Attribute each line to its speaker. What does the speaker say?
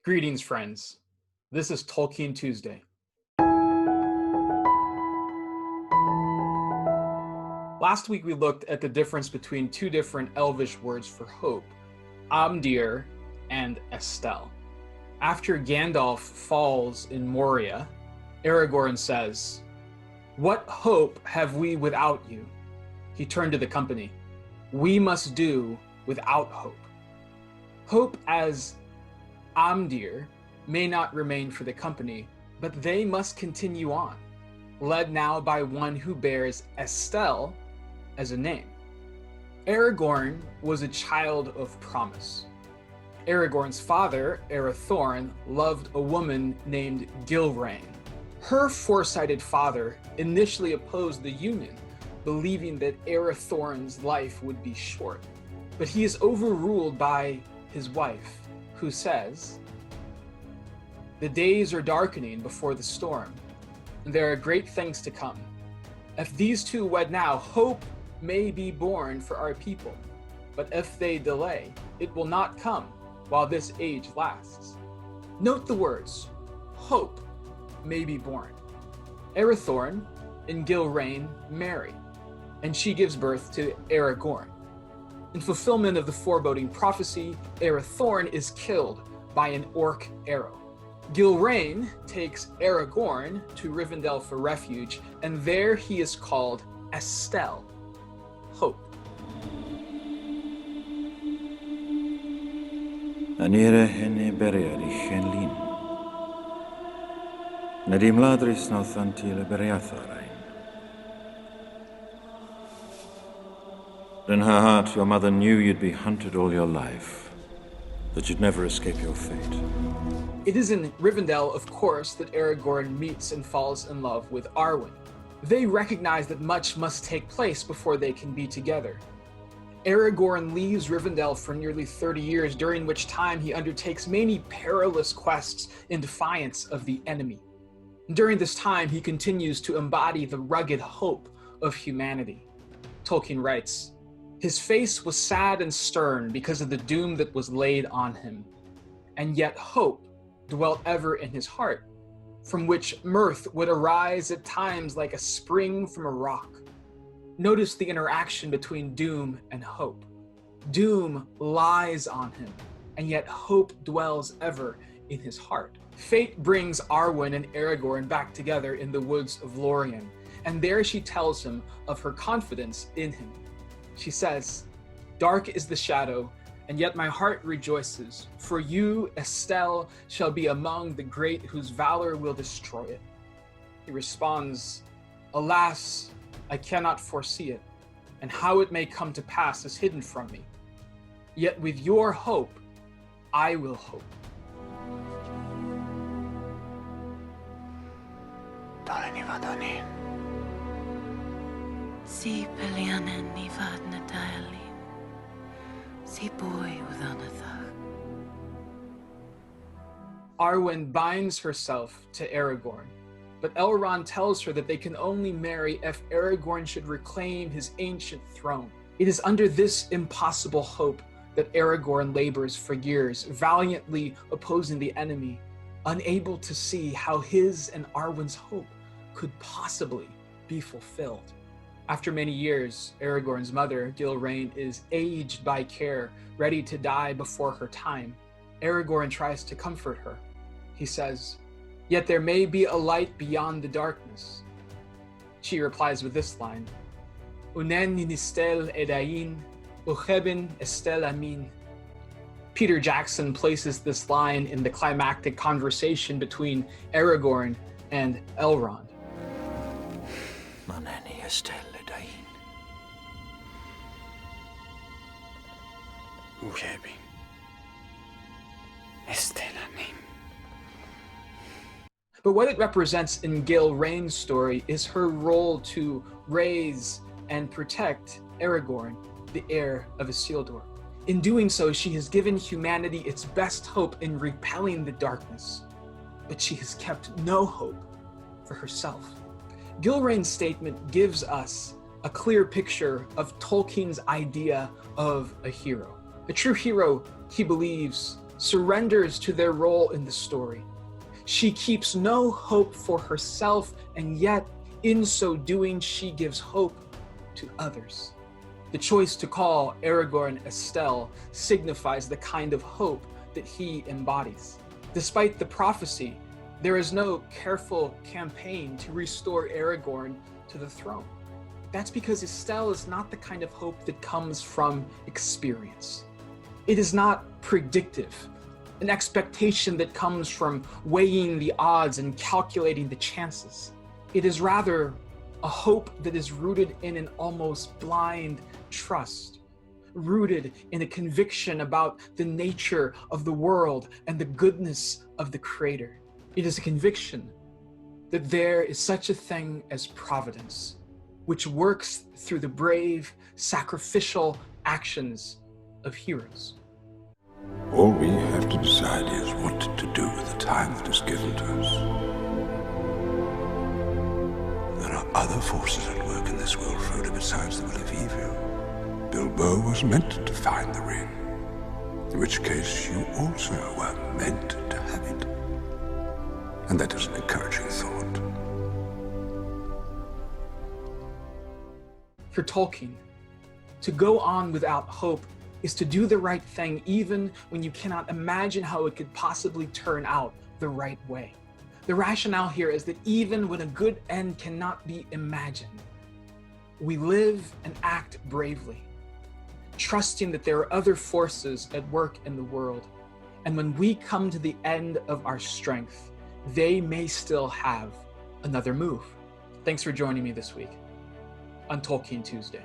Speaker 1: Greetings, friends. This is Tolkien Tuesday. Last week we looked at the difference between two different Elvish words for hope, Amdir and Estel. After Gandalf falls in Moria, Aragorn says, "What hope have we without you?" He turned to the company. "We must do without hope." Hope as Amdir may not remain for the company, but they must continue on, led now by one who bears Estel as a name. Aragorn was a child of promise. Aragorn's father, Arathorn, loved a woman named Gilrain. Her foresighted father initially opposed the union, believing that Arathorn's life would be short, but he is overruled by his wife, who says, "The days are darkening before the storm, and there are great things to come. If these two wed now, hope may be born for our people, but if they delay, it will not come while this age lasts." Note the words, hope may be born. Arathorn and Gilrain marry, and she gives birth to Aragorn. In fulfillment of the foreboding prophecy, Arathorn is killed by an orc arrow. Gilrain takes Aragorn to Rivendell for refuge, and there he is called Estel, hope.
Speaker 2: Anira henne beriar I Shenlin. Nadim ladris nauthantil beriatharain. In her heart, your mother knew you'd be hunted all your life, that you'd never escape your fate.
Speaker 1: It is in Rivendell, of course, that Aragorn meets and falls in love with Arwen. They recognize that much must take place before they can be together. Aragorn leaves Rivendell for nearly 30 years, during which time he undertakes many perilous quests in defiance of the enemy. During this time, he continues to embody the rugged hope of humanity. Tolkien writes, "His face was sad and stern because of the doom that was laid on him, and yet hope dwelt ever in his heart, from which mirth would arise at times like a spring from a rock." Notice the interaction between doom and hope. Doom lies on him, and yet hope dwells ever in his heart. Fate brings Arwen and Aragorn back together in the woods of Lorien, and there she tells him of her confidence in him. She says, "Dark is the shadow, and yet my heart rejoices, for you, Estel, shall be among the great whose valor will destroy it." He responds, "Alas, I cannot foresee it, and how it may come to pass is hidden from me. Yet with your hope, I will hope."
Speaker 3: Si pelianen ni vadna dialin, si boy withanatha.
Speaker 1: Arwen binds herself to Aragorn, but Elrond tells her that they can only marry if Aragorn should reclaim his ancient throne. It is under this impossible hope that Aragorn labors for years, valiantly opposing the enemy, unable to see how his and Arwen's hope could possibly be fulfilled. After many years, Aragorn's mother, Gilrain, is aged by care, ready to die before her time. Aragorn tries to comfort her. He says, "Yet there may be a light beyond the darkness." She replies with this line, "Unen nistel edain, ucheben estel amin." Peter Jackson places this line in the climactic conversation between Aragorn and Elrond.
Speaker 2: Maneni estel edain.
Speaker 4: Ucheben estel amin.
Speaker 1: But what it represents in Gilrain's story is her role to raise and protect Aragorn, the heir of Isildur. In doing so, she has given humanity its best hope in repelling the darkness, but she has kept no hope for herself. Gilrain's statement gives us a clear picture of Tolkien's idea of a hero. A true hero, he believes, surrenders to their role in the story. She keeps no hope for herself, and yet in so doing, she gives hope to others. The choice to call Aragorn Estelle signifies the kind of hope that he embodies. Despite the prophecy, there is no careful campaign to restore Aragorn to the throne. That's because Estelle is not the kind of hope that comes from experience. It is not predictive, an expectation that comes from weighing the odds and calculating the chances. It is rather a hope that is rooted in an almost blind trust, rooted in a conviction about the nature of the world and the goodness of the Creator. It is a conviction that there is such a thing as providence, which works through the brave, sacrificial actions of heroes.
Speaker 4: All we have to decide is what to do with the time that is given to us. There are other forces at work in this world, Frodo, besides the will of evil. Bilbo was meant to find the ring, in which case you also were meant to have it. And that is an encouraging thought.
Speaker 1: For Tolkien, to go on without hope is to do the right thing even when you cannot imagine how it could possibly turn out the right way. The rationale here is that even when a good end cannot be imagined, we live and act bravely, trusting that there are other forces at work in the world. And when we come to the end of our strength, they may still have another move. Thanks for joining me this week on Tolkien Tuesday.